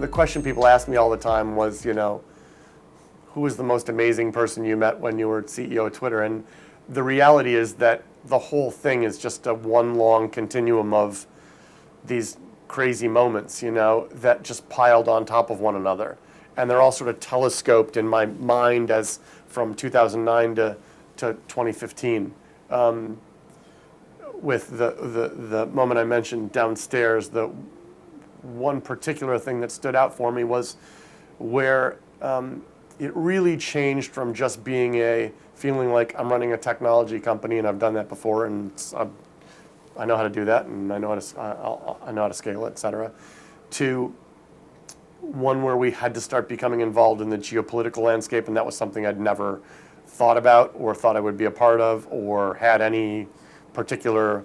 the question people asked me all the time was, who was the most amazing person you met when you were CEO of Twitter? And the reality is that the whole thing is just a one long continuum of these crazy moments, that just piled on top of one another. And they're all sort of telescoped in my mind as from 2009 to 2015. With the moment I mentioned downstairs, the one particular thing that stood out for me was where it really changed from just being feeling like I'm running a technology company and I've done that before and I know how to do that and I know how to scale it, et cetera, to one where we had to start becoming involved in the geopolitical landscape, and that was something I'd never thought about or thought I would be a part of or had any particular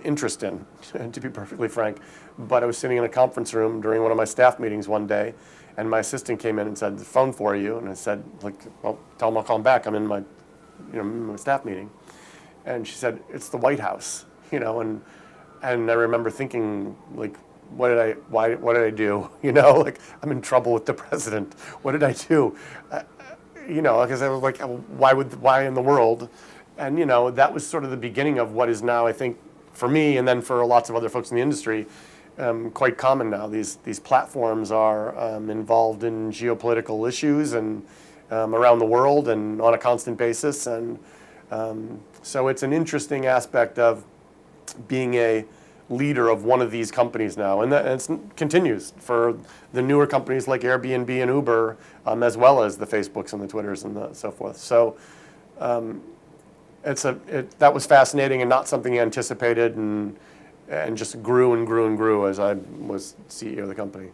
interest in, to be perfectly frank. But I was sitting in a conference room during one of my staff meetings one day, and my assistant came in and said, "The phone for you." And I said, "Well, tell him I'll call him back. I'm in my, my staff meeting." And she said, "It's the White House," and I remember thinking, what did I do? I'm in trouble with the president. What did I do? Because I was like, why in the world? And, that was sort of the beginning of what is now, I think, for me and then for lots of other folks in the industry, quite common now. These platforms are involved in geopolitical issues and around the world and on a constant basis. And so it's an interesting aspect of being a leader of one of these companies now, and it continues for the newer companies like Airbnb and Uber, as well as the Facebooks and the Twitters and so forth. So that was fascinating and not something I anticipated, and just grew and grew and grew as I was CEO of the company.